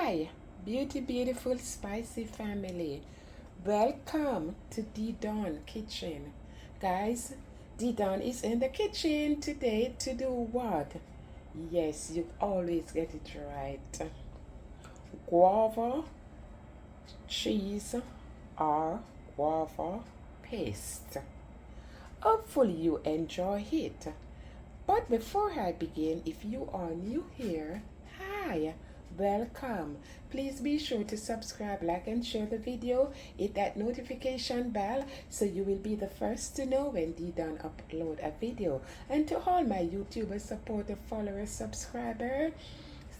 Hi, beautiful, spicy family. Welcome to D-Dawn Kitchen. Guys, D-Dawn is in the kitchen today to do what? Yes, you always get it right. Guava, cheese, or guava paste. Hopefully you enjoy it. But before I begin, if you are new here, hi, welcome. Please be sure to subscribe, like, and share the video. Hit that notification bell so you will be the first to know when D-Dawn upload a video. And to all my YouTuber supporter, follower, subscriber,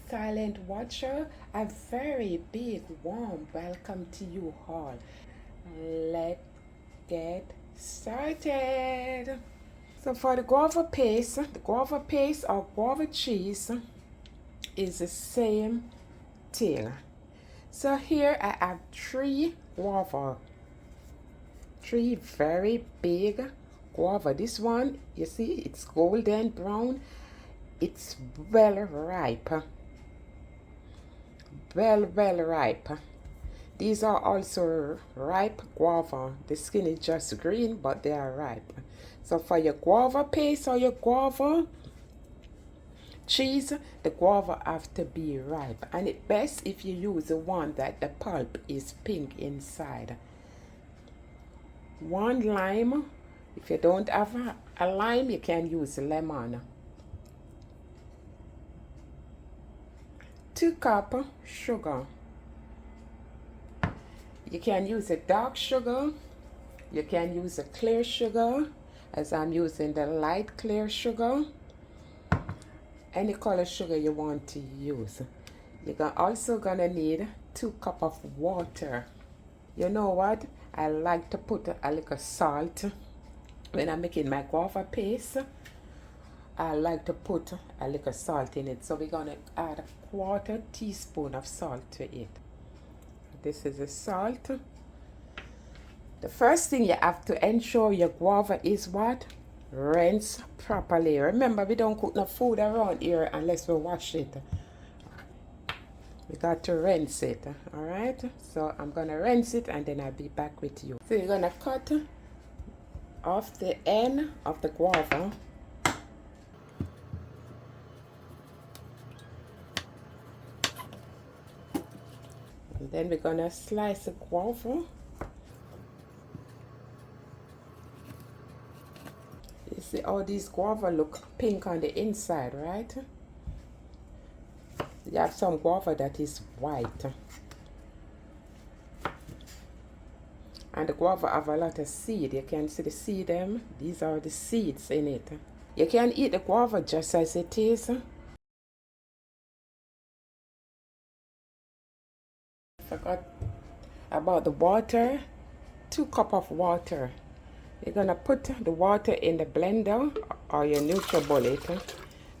silent watcher, a very big warm welcome to you all. Let's get started. So for the guava paste or guava cheese is the same thing. So here I have three very big guava. This one, you see, it's golden brown. It's well ripe. Well ripe. These are also ripe guava. The skin is just green, but they are ripe. So for your guava paste or your guava cheese, the guava have to be ripe. And it's best if you use the one that the pulp is pink inside. 1 lime. If you don't have a lime, you can use lemon. 2 cups sugar. You can use a dark sugar. You can use a clear sugar, as I'm using the light clear sugar. Any color sugar you want to use. You're also gonna need 2 cups of water. You know what? I like to put a little salt when I'm making my guava paste. I like to put a little salt in it. So we're gonna add a 1/4 teaspoon of salt to it. This is the salt. The first thing you have to ensure your guava is what? Rinse properly. Remember, we don't cook no food around here unless we wash it. We got to rinse it, all right? So I'm gonna rinse it and then I'll be back with you. So you're gonna cut off the end of the guava. And then we're gonna slice the guava. You see all these guava look pink on the inside, right? You have some guava that is white. And the guava have a lot of seed. You can see the seed them. These are the seeds in it. You can eat the guava just as it is. Forgot about the water. 2 cups of water. You're gonna put the water in the blender or your NutriBullet,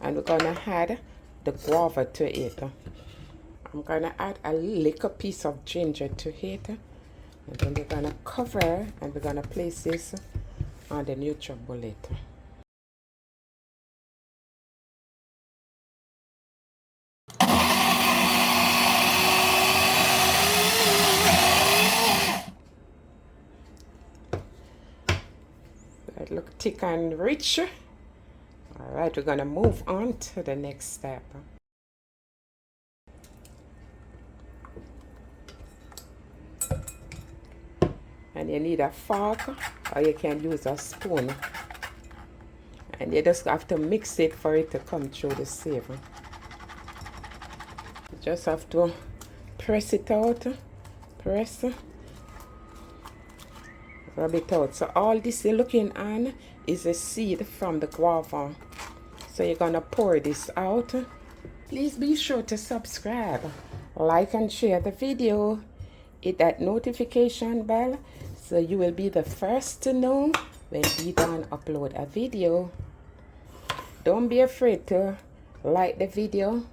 and we're gonna add the guava to it. I'm gonna add a little piece of ginger to it, and then we're gonna cover and we're gonna place this on the NutriBullet. It look thick and rich. All right, we're gonna move on to the next step. And you need a fork or you can use a spoon. And you just have to mix it for it to come through the sieve. You just have to press it out. Press. Rub it out. So all this you're looking on is a seed from the guava. So you're gonna pour this out. Please be sure to subscribe, like and share the video. Hit that notification bell so you will be the first to know when D-Dawn upload a video. Don't be afraid to like the video.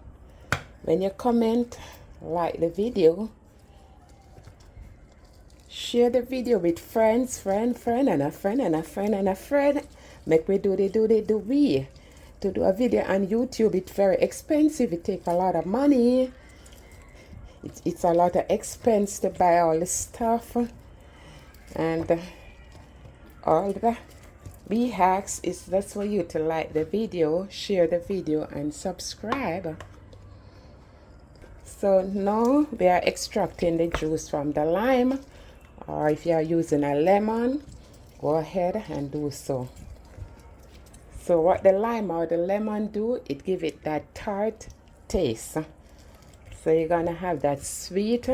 When you comment, like the video. Share the video with friends, and a friend, and a friend, and a friend. Make we do we. To do a video on YouTube, it's very expensive. It takes a lot of money. It's a lot of expense to buy all the stuff, and all the bee hacks is just for you to like the video, share the video, and subscribe. So now we are extracting the juice from the lime, or if you are using a lemon, go ahead and do so. So what the lime or the lemon do, it give it that tart taste. So you're gonna have that sweet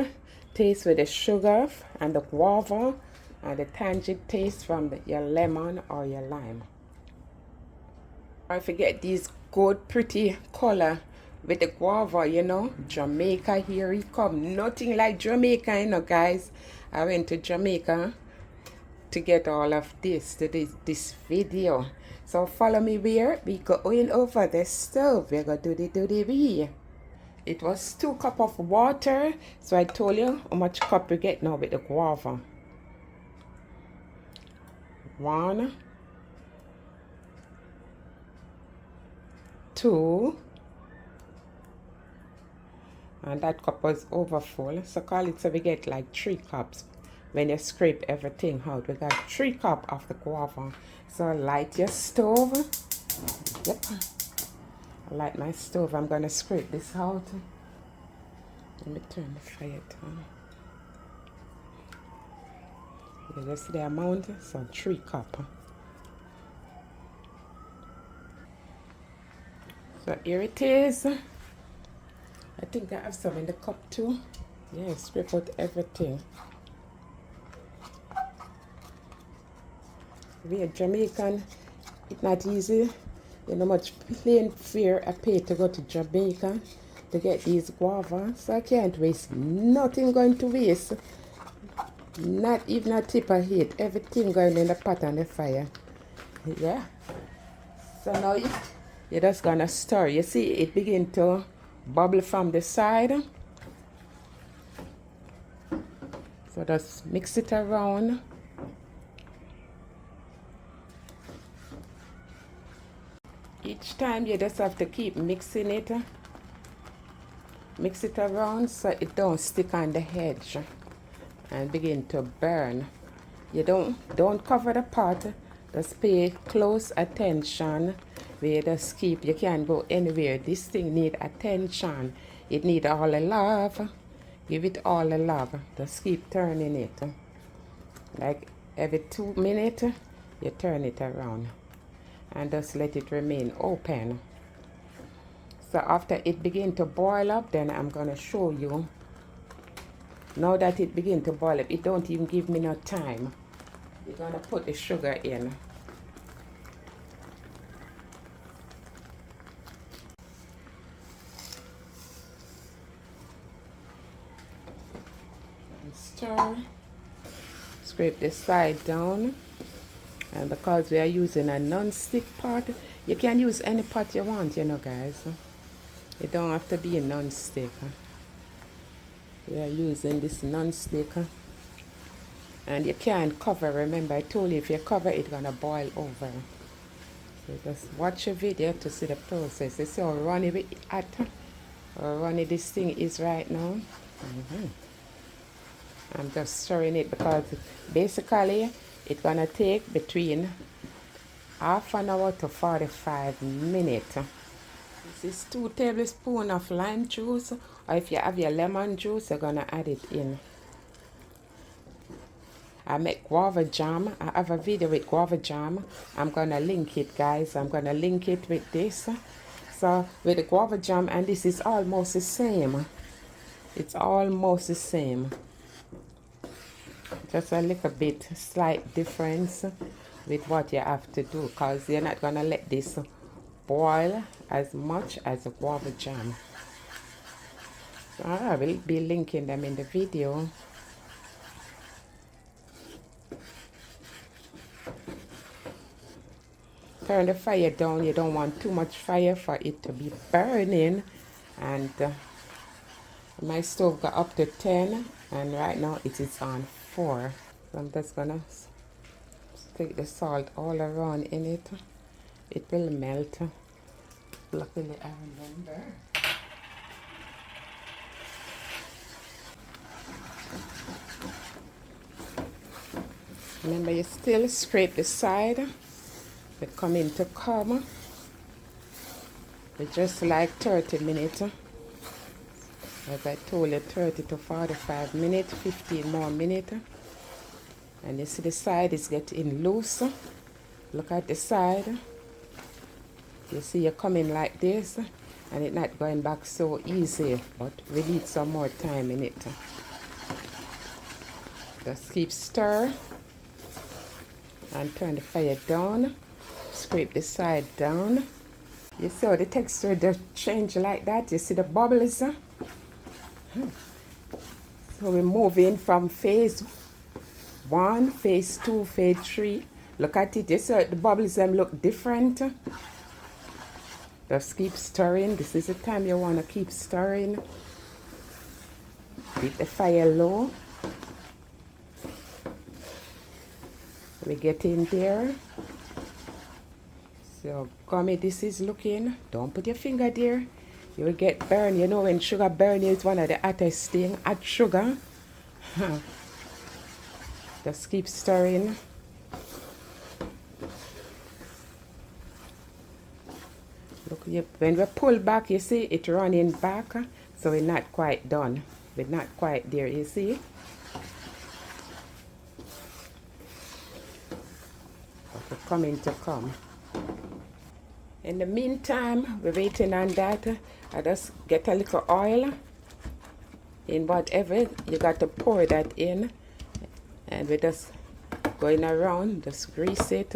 taste with the sugar and the guava and the tangy taste from your lemon or your lime. If you get these good pretty color with the guava, you know, Jamaica, here it come. Nothing like Jamaica, you know, guys. I went to Jamaica to get all of this to this video. So follow me where we going over the stove. We're gonna do the bee. It was 2 cups of water, so I told you how much cup you get now with the guava. 1, 2, and that cup was over full, so call it, so we get like 3 cups when you scrape everything out. We got 3 cups of the guava. So light your stove. Yep, I light my stove. I'm gonna scrape this out. Let me turn the fire down. You just see the amount, so 3 cups. So here it is. I think I have some in the cup too. Yeah, scrape out everything. We are Jamaican, it's not easy. You know much plane fare I pay to go to Jamaica to get these guavas. So I can't waste nothing, going to waste. Not even a tip of heat. Everything going in the pot on the fire. Yeah. So now you're just gonna stir. You see it begin to bubble from the side. So just mix it around. Each time you just have to keep mixing it. Mix it around so it don't stick on the edge and begin to burn. You don't cover the pot. Just pay close attention. We just keep, you can't go anywhere. This thing need attention. It need all the love. Give it all the love. Just keep turning it. Like every 2 minutes, you turn it around. And just let it remain open. So after it begin to boil up, then I'm gonna show you. Now that it begin to boil up, it don't even give me no time. You're gonna put the sugar in. And stir. Scrape the side down. And because we are using a non-stick pot, you can use any pot you want, you know, guys. It don't have to be a non-stick. We are using this non-stick. And you can't cover. Remember, I told you if you cover, it's gonna boil over. So just watch a video to see the process. You see how runny this thing is right now. I'm just stirring it because basically it's gonna take between half an hour to 45 minutes. This is 2 tablespoons of lime juice, or if you have your lemon juice, you're gonna add it in. I make guava jam. I have a video with guava jam. I'm gonna link it, guys. I'm gonna link it with this. So with the guava jam, and this is almost the same. It's almost the same. Just a little bit slight difference with what you have to do, because you're not gonna let this boil as much as the guava jam. So I will be linking them in the video. Turn the fire down. You don't want too much fire for it to be burning. And my stove got up to 10, and right now it is on 4. So I'm just gonna take the salt all around in it. It will melt. Luckily I remember. Remember, you still scrape the side. We come into come. We just like 30 minutes. As I told you, 30 to 45 minutes, 15 more minutes. And you see the side is getting loose. Look at the side. You see you're coming like this, and it's not going back so easy, but we need some more time in it. Just keep stir and turn the fire down. Scrape the side down. You see how the texture just change like that? You see the bubbles? So we're moving from phase 1, phase 2, phase 3. Look at it. You see how the bubbles them look different? Just keep stirring. This is the time you want to keep stirring. Keep the fire low. We get in there. So gummy this is looking. Don't put your finger there. You will get burned. You know when sugar burn is one of the hottest thing. Add sugar. Just keep stirring. Look, when we pull back, you see it running back. So we're not quite done. We're not quite there, you see. But we're coming to come. In the meantime, we're waiting on that. I just get a little oil in whatever. You got to pour that in. And we're just going around, just grease it.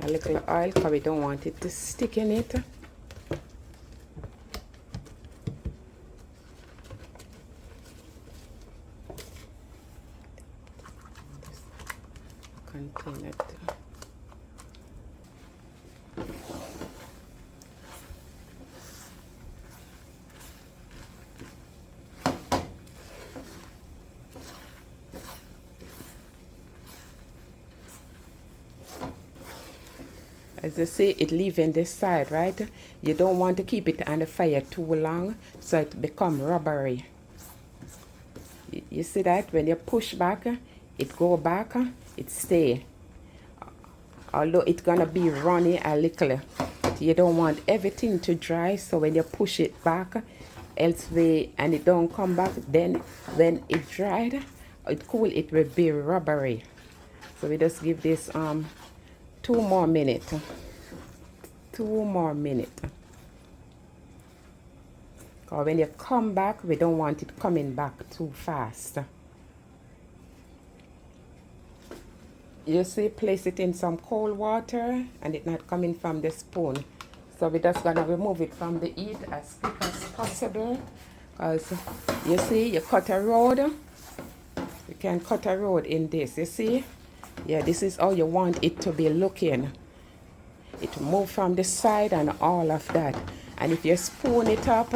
A little oil because we don't want it to stick in it. Container. As you see, it leaving this side, right? You don't want to keep it on the fire too long, so it become rubbery. You see that? When you push back, it go back, it stay. Although it's gonna be runny a little. You don't want everything to dry, so when you push it back, elsewhere, and it don't come back, then when it dried, it cool, it will be rubbery. So we just give this 2 more minutes. 2 more minutes. Because when you come back, we don't want it coming back too fast. You see, place it in some cold water and it's not coming from the spoon. So we're just gonna remove it from the heat as quick as possible. Because you see, you cut a road. You can cut a road in this, you see? Yeah, this is how you want it to be looking. It move from the side and all of that. And if you spoon it up,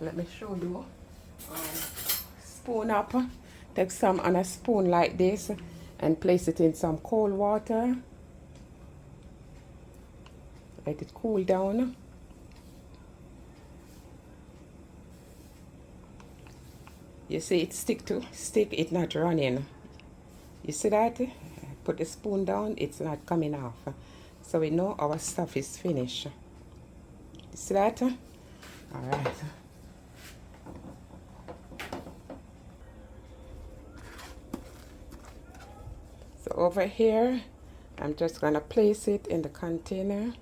let me show you. Spoon up. Take some on a spoon like this and place it in some cold water. Let it cool down. You see it stick, it's not running. You see that? Put the spoon down, it's not coming off. So we know our stuff is finished. You see that? All right. So over here, I'm just gonna place it in the container.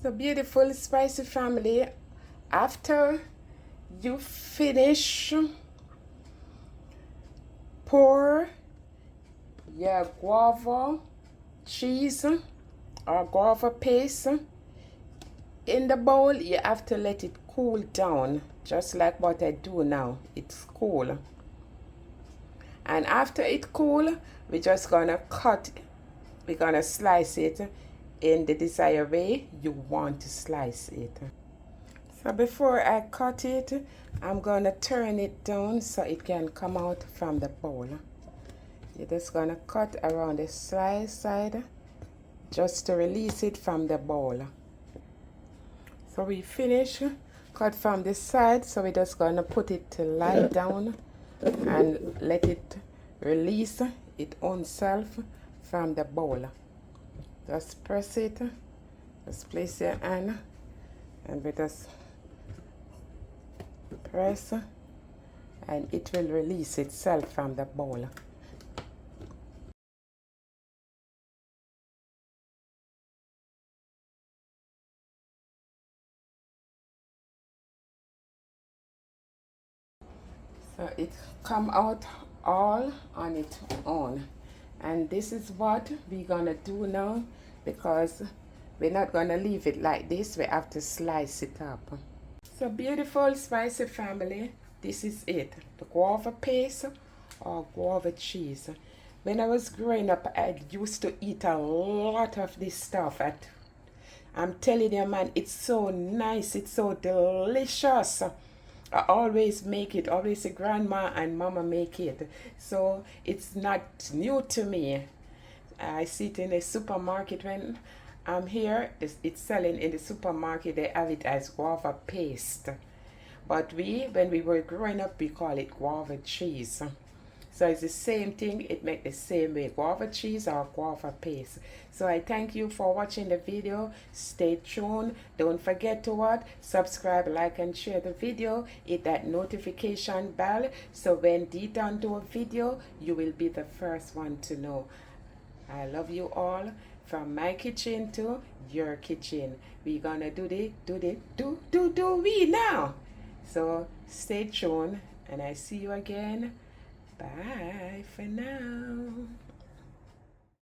So beautiful spicy family, after you finish, pour your guava cheese or guava paste in the bowl. You have to let it cool down, just like what I do now. It's cool. And after it cool, we're just gonna we're gonna slice it in the desired way you want to slice it. So before I cut it, I'm gonna turn it down so it can come out from the bowl. You're just gonna cut around the side just to release it from the bowl. So we finish cut from this side, so we're just gonna put it to lie down and let it release its own self from the bowl. Just press it, just place your hand and we just press and it will release itself from the bowl. So it come out all on its own. And this is what we're gonna do now, because we're not gonna leave it like this. We have to slice it up. So beautiful spicy family, this is it. The guava paste or guava cheese. When I was growing up, I used to eat a lot of this stuff. I'm telling you, man, it's so nice. It's so delicious. I always make it. Always see grandma and mama make it. So it's not new to me. I see it in the supermarket when I'm here. It's selling in the supermarket. They have it as guava paste. But when we were growing up, we call it guava cheese. So it's the same thing. It makes the same way, guava cheese or guava paste. So I thank you for watching the video. Stay tuned. Don't forget to what? Subscribe, like, and share the video. Hit that notification bell. So when D-Don do a video, you will be the first one to know. I love you all. From my kitchen to your kitchen. We're gonna do we now. So stay tuned and I see you again. Bye for now.